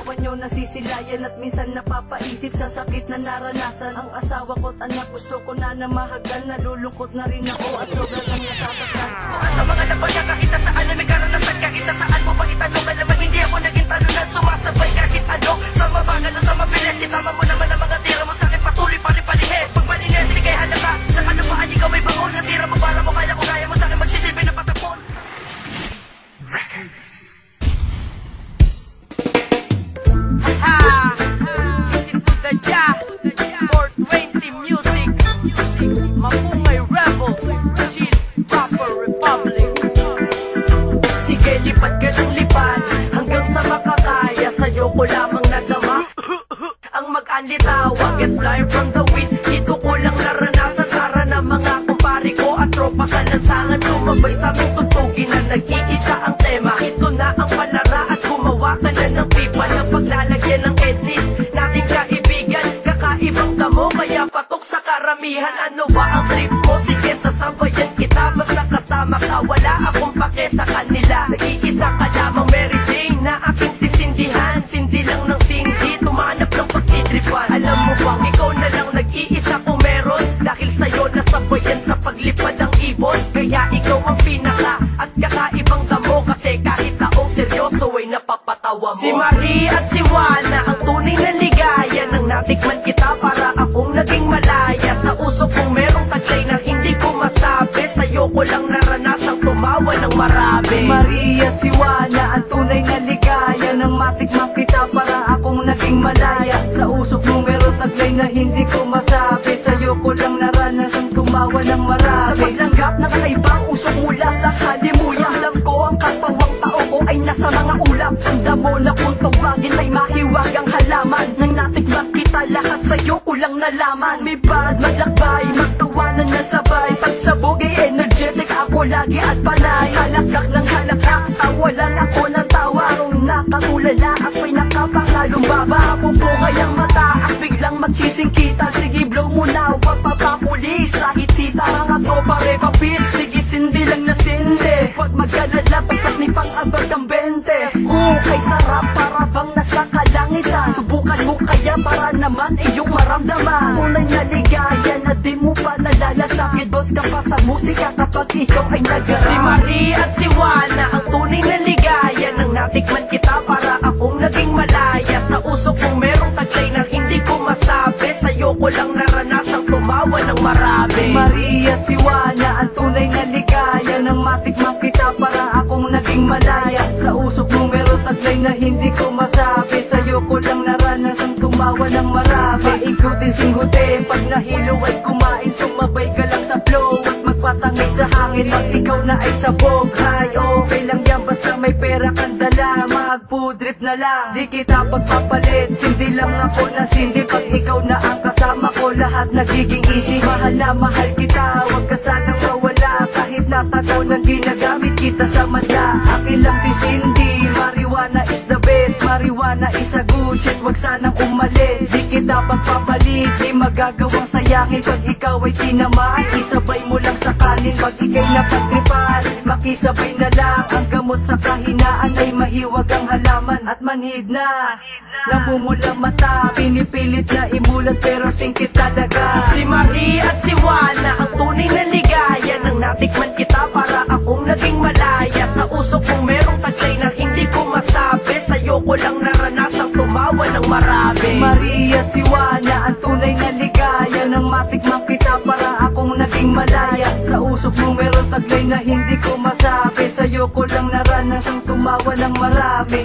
katawan nyo nasisilayan at minsan napapaisip sa sakit na naranasan. Ang asawa ko't anak gusto ko na namahagan, nalulungkot na rin ako at sobrang nang nasasaktan. Sa mga napaya kahit saan na may karanasan, kahit saan mo pa itanong, alam hindi ako naging talunan, sumasabay kahit ano. Sa mabagal o sa mabilis, itama mo naman ang mga tira mo sa akin, patuloy pa rin palihis. Pag malinis, di kay halata, sa kalupaan ikaw ay bangon. Ang tira mo para mo kaya mo sa akin, magsisilbi na patapon. Records. Isip to the ja 420 music, Mapungay Rebels, Chill Rapper Republic. Sige, lipat ka lang lipat hanggang sa makakaya, sa'yo ko lamang nadama ang mag-anlitawa, get fly from the wind. Dito ko lang naranasan, sara na mga kumpare ko at tropa sa lansangan. Sumabay sa aming tugtugin na nag-iisa ang tema. Ito na ang palara at gumawa ka na ng pipa na paglalagyan ng etnis nating kaibigan. Kakaibang damo kaya patok sa karamihan. Ano ba ang trip mo? Sige, sasabayan kita, basta kasama ka, wala akong pake sa kanila. Nag-iisa ka lamang Mary Jane na aking sisindihan. Sindi lang ng sindi, tumanap ng pagtitripan. Alam mo bang ikaw na lang nag-iisa kung meron, dahil sa'yo nasabayan sa paglipad ng ibon. Kaya ikaw ang pinaka at kakaibang damo, kasi kahit taong seryoso ay napapatawa mo. Si Marie at si Juana ang tunay na ligaya, nang natikman kita para akong naging malaya. Sa usok kong merong taglay na hindi ko masabi, sa'yo ko lang naranasang tumawa ng marami. Marie at si Juana ang tunay na ligaya, nang matikman kita para akong naging malaya. Sa usok mong meron taglay na hindi ko masabi, sa'yo ko lang naranasang tumawa ng marami. Sa paglanggap ng kakaibang usok mula sa halimuya, alam ko ang kapawang tao ko ay nasa mga ulap. Ang damo na kung tawagin ay mahiwagang halaman. Nang natikman kita lahat sa'yo ko lang nalaman. May bad, maglakbay, magtawanan na sabay. Pagsabog ay energetic, ako lagi at panay. Halakak ng halakak, tawalan ako ng tawa. Kung nakatulala ako'y nakapangalong baba. Pupungay ang mata at biglang magsisingkita. Sige blow mo na, huwag papapuli sa itita. Mga tropa repapit, sige sindi lang na sindi. Huwag magkalala, basta't ni pang-abag ang 20. Kay sarap para bang nasa kalangitan. Subukan mo kaya para naman iyong maramdaman. Tunay na ligaya na di mo pa nalalasakit. Boss ka pa sa musika kapag ikaw ay nag-arap. Si Marie at si Juana ang tunay na ligaya, nang natikman kita para akong naging malaya. Sa usok kong merong taglay na hindi ko masabi, sa'yo ko lang naranasang tumawa ng marami. Marie at si Juana ang tunay na ligaya, nang matikman kita para akong naging malaya. Sa usok mong meron taglay na hindi ko masabi, sa'yo ko lang naranasang tumawa ng marami. Paikutin singhutin, pag nahilo ay kumain, sumabay ka lang sa flow at magpatangay sa hangin. Pag ikaw na ay sabog, hay okay lang yan, basta may pera kang dala. Mag-foodrip na lang, di kita pagpapalit. Sindi lang ako na sindi, pag ikaw na ang kasama ko, lahat nagiging easy. Mahal na mahal kita, wag ka sanang mawala. Kahit natagaw na ginagamit kita sa madla. Akin lang si Cindy, marijuana is the best. Marijuana is a good shit, wag sanang umalis. Di kita pagpapalit, di magagawang sayangin. Pag ikaw ay tinamaan, isabay mo lang sa kanin. Pag ikay napagtripan, makisabay na lang. Ang gamot sa kahinaan ay mahiwag ang halaman at manhid na. Namumula mata, pinipilit na imulat pero singkit talaga. Si Marie at si Juana ang tunay na ligaya, nang natikman kita para akong naging malaya. Sa usok kong merong taglay na hindi ko masabi, sa'yo ko lang naranasang tumawa ng marami. Marie at si Juana ang tunay na ligaya, nang matikman kita para akong naging malaya. Sa usok mong meron taglay na hindi ko masabi, sa'yo ko lang naranasang tumawa ng marami.